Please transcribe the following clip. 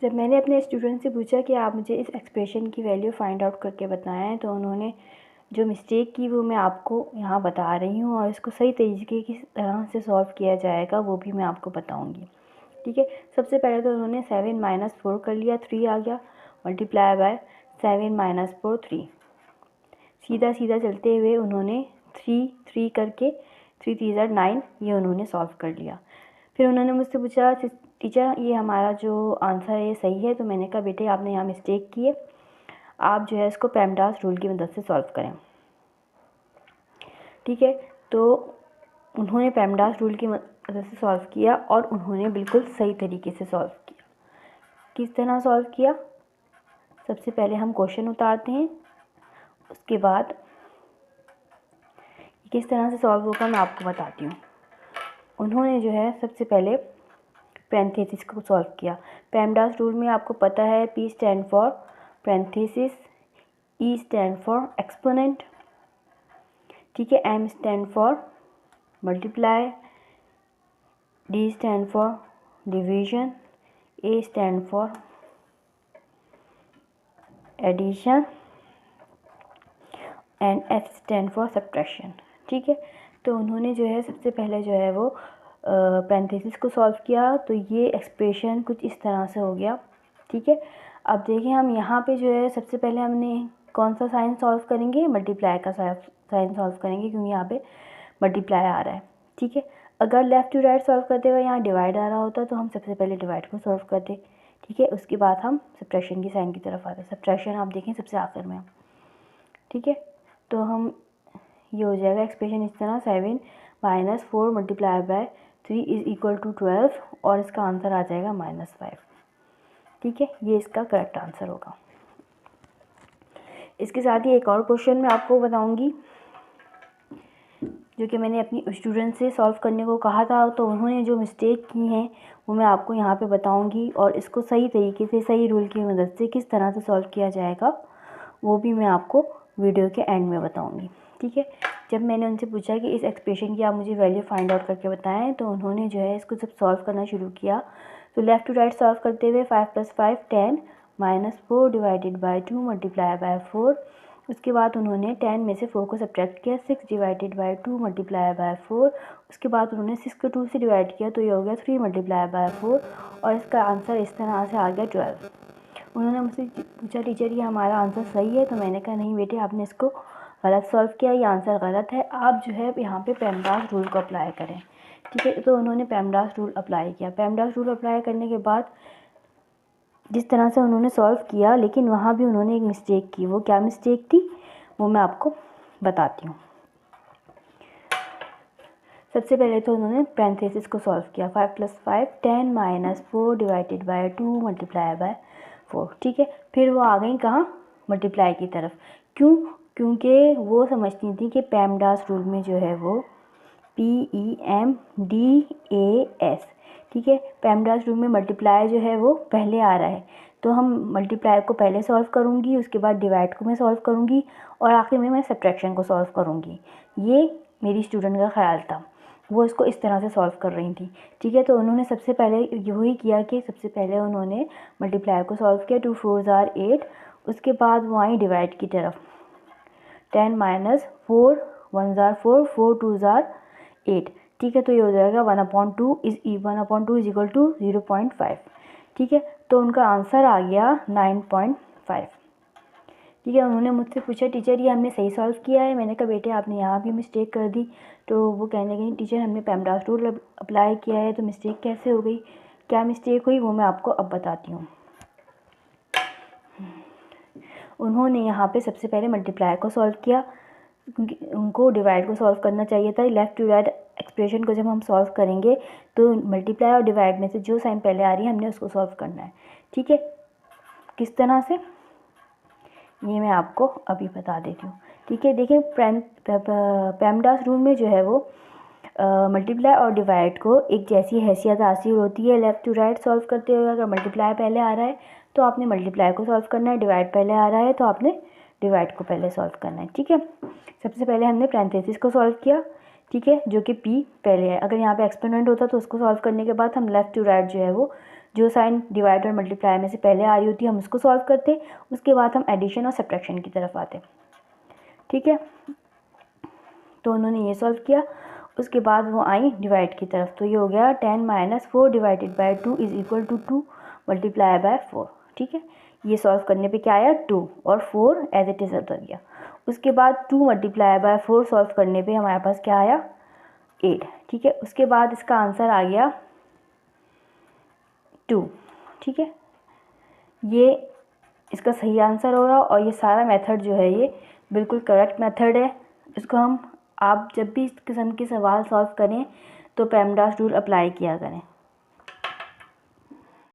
जब मैंने अपने स्टूडेंट से पूछा कि आप मुझे इस एक्सप्रेशन की वैल्यू फाइंड आउट करके बताएं, तो उन्होंने जो मिस्टेक की वो मैं आपको यहाँ बता रही हूँ, और इसको सही तरीके की तरह से सॉल्व किया जाएगा वो भी मैं आपको बताऊँगी। ठीक है, सबसे पहले तो उन्होंने 7 - 4 कर लिया, 3 आ गया, मल्टीप्लाई बाय 7 - 4 3। सीधा सीधा चलते हुए उन्होंने 3 करके 3 3 ज़ा 9 ये उन्होंने सॉल्व कर लिया। फिर उन्होंने मुझसे पूछा टीचर ये हमारा जो आंसर है ये सही है? तो मैंने कहा बेटे आपने यहाँ मिस्टेक की है, आप जो है इसको पेमडास रूल की मदद से सॉल्व करें। ठीक है, तो उन्होंने पेमडास रूल की मदद से सॉल्व किया और उन्होंने बिल्कुल सही तरीके से सॉल्व किया। किस तरह सॉल्व किया? सबसे पहले हम क्वेश्चन उतारते हैं, उसके बाद किस तरह से सॉल्व होगा मैं आपको बताती हूँ। उन्होंने जो है सबसे पहले पैरेंथेसिस को सॉल्व किया। पेमडास रूल में आपको पता है P stand for parenthesis, E stand for exponent, ठीक है, M stand for multiply, D stand for division, A stand for addition and S stand for subtraction. ठीक है, तो उन्होंने जो है सबसे पहले जो है वो पैरेंथेसिस को सॉल्व किया, तो ये एक्सप्रेशन कुछ इस तरह से हो गया। ठीक है, अब देखिए हम यहाँ पे जो है सबसे पहले हमने कौन सा साइन सॉल्व करेंगे? मल्टीप्लाई का साइन सॉल्व करेंगे, क्योंकि यहाँ पे मल्टीप्लाई आ रहा है। ठीक है, अगर लेफ़्ट टू राइट सॉल्व करते हुए यहाँ डिवाइड आ रहा होता तो हम सबसे पहले डिवाइड को सॉल्व करते। ठीक है, उसके बाद हम सब्ट्रैक्शन की साइन की तरफ आते। सब्ट्रैक्शन आप देखें सबसे आखिर में। ठीक है, तो हम ये हो जाएगा एक्सप्रेशन इस तरह 7 - 4 multiply by 3 is equal to 12, और इसका आंसर आ जाएगा -5। ठीक है, ये इसका करेक्ट आंसर होगा। इसके साथ ही एक और क्वेश्चन मैं आपको बताऊंगी जो कि मैंने अपनी स्टूडेंट से सॉल्व करने को कहा था, तो उन्होंने जो मिस्टेक की हैं वो मैं आपको यहाँ पे बताऊंगी, और इसको सही तरीके से सही रूल की मदद से किस तरह से सॉल्व किया जाएगा वो भी मैं आपको वीडियो के एंड में बताऊंगी। ठीक है, जब मैंने उनसे पूछा कि इस एक्सप्रेशन की आप मुझे वैल्यू फाइंड आउट करके बताएं, तो उन्होंने जो है इसको जब सॉल्व करना शुरू किया तो लेफ़्ट टू राइट सॉल्व करते हुए 5 + 5 10 - 4 डिवाइडेड बाय 2 मल्टीप्लाई बाय 4। उसके बाद उन्होंने 10 में से 4 को सब्ट्रैक्ट किया, 6 डिवाइडेड बाय 2 मल्टीप्लाई बाय 4। उसके बाद उन्होंने 6 को 2 से डिवाइड किया, तो ये हो गया 3 मल्टीप्लाई बाय 4, और इसका आंसर इस तरह से आ गया 12। उन्होंने मुझसे पूछा टीचर ये हमारा आंसर सही है? तो मैंने कहा नहीं बेटे आपने इसको गलत सॉल्व किया, ये आंसर गलत है, आप जो है यहाँ पे पेमडास रूल को अप्लाई करें। ठीक है, तो उन्होंने पेमडास रूल अप्लाई किया। पेमडास रूल अप्लाई करने के बाद जिस तरह से उन्होंने सॉल्व किया, लेकिन वहाँ भी उन्होंने एक मिस्टेक की। वो क्या मिस्टेक थी वो मैं आपको बताती हूँ। सबसे पहले तो उन्होंने पैरेंथेसिस को सॉल्व किया। 5 + 5 10 - 4 डिवाइडेड बाय 2 मल्टीप्लाई बाय 4। ठीक है, फिर वो आ गई कहाँ? मल्टीप्लाई की तरफ। क्यों? क्योंकि वो समझती थी कि पेमडास रूल में जो है वो PEMDAS, ठीक है, पेमडास रूल में मल्टीप्लाई जो है वो पहले आ रहा है, तो हम मल्टीप्लाई को पहले सॉल्व करूँगी, उसके बाद डिवाइड को मैं सॉल्व करूँगी, और आखिर में मैं सब्ट्रैक्शन को सॉल्व करूँगी। ये मेरी स्टूडेंट का ख्याल था, वो इसको इस तरह से सॉल्व कर रही थी। ठीक है, तो उन्होंने सबसे पहले यही किया कि सबसे पहले उन्होंने मल्टीप्लाई को सॉल्व किया, 2 4 ज़ार 8। उसके बाद वो आई डिवाइड की तरफ, 10 - 4 1 ज़ार 4 4 2 ज़ार 8। ठीक है, तो ये हो जाएगा 1/2 इज़ इक्वल टू 0.5। ठीक है, तो उनका आंसर आ गया 9.5। ठीक है, उन्होंने मुझसे पूछा टीचर ये हमने सही सॉल्व किया है? मैंने कहा बेटे आपने यहाँ भी मिस्टेक कर दी। तो वो कहने लगी टीचर हमने पेमडास रूल अप्लाई किया है, तो मिस्टेक कैसे हो गई? क्या मिस्टेक हुई वो मैं आपको अब बताती हूँ। उन्होंने यहाँ पे सबसे पहले मल्टीप्लाई को सॉल्व किया, क्योंकि उनको डिवाइड को सॉल्व करना चाहिए था। लेफ़्ट टू राइट एक्सप्रेशन को जब हम सॉल्व करेंगे तो मल्टीप्लाई और डिवाइड में से जो साइन पहले आ रही है हमने उसको सॉल्व करना है। ठीक है, किस तरह से ये मैं आपको अभी बता देती हूँ। ठीक है, देखिए पेमडास रूल में जो है वो मल्टीप्लाई और डिवाइड को एक जैसी हैसियत हासिल होती है। लेफ़्ट टू राइट सॉल्व करते हुए अगर मल्टीप्लाई पहले आ रहा है तो आपने मल्टीप्लाई को सॉल्व करना है, डिवाइड पहले आ रहा है तो आपने डिवाइड को पहले सॉल्व करना है। ठीक है, सबसे पहले हमने पैरेंथेसिस को सॉल्व किया, ठीक है, जो कि P पहले है। अगर यहाँ पे एक्सपोनेंट होता तो उसको सॉल्व करने के बाद हम लेफ़्ट टू राइट जो है वो जो साइन डिवाइड और मल्टीप्लाई में से पहले आ रही होती है हम उसको सॉल्व करते, उसके बाद हम एडिशन और सब्ट्रैक्शन की तरफ आते। ठीक है, तो उन्होंने ये सॉल्व किया, उसके बाद वो आई डिवाइड की तरफ। तो ये हो गया 10 - 4 divided by 2 is equal to 2 multiply by 4। ठीक है, ये सॉल्व करने पे क्या आया 2 और 4 एज इट इज़ उतर गया। उसके बाद 2 मल्टीप्लाई बाय 4 सॉल्व करने पे हमारे पास क्या आया 8। ठीक है, उसके बाद इसका आंसर आ गया 2। ठीक है, ये इसका सही आंसर होगा और ये सारा मेथड जो है ये बिल्कुल करेक्ट मेथड है। इसको हम आप जब भी इस किस्म के सवाल सॉल्व करें तो पेमडास रूल अप्लाई किया करें।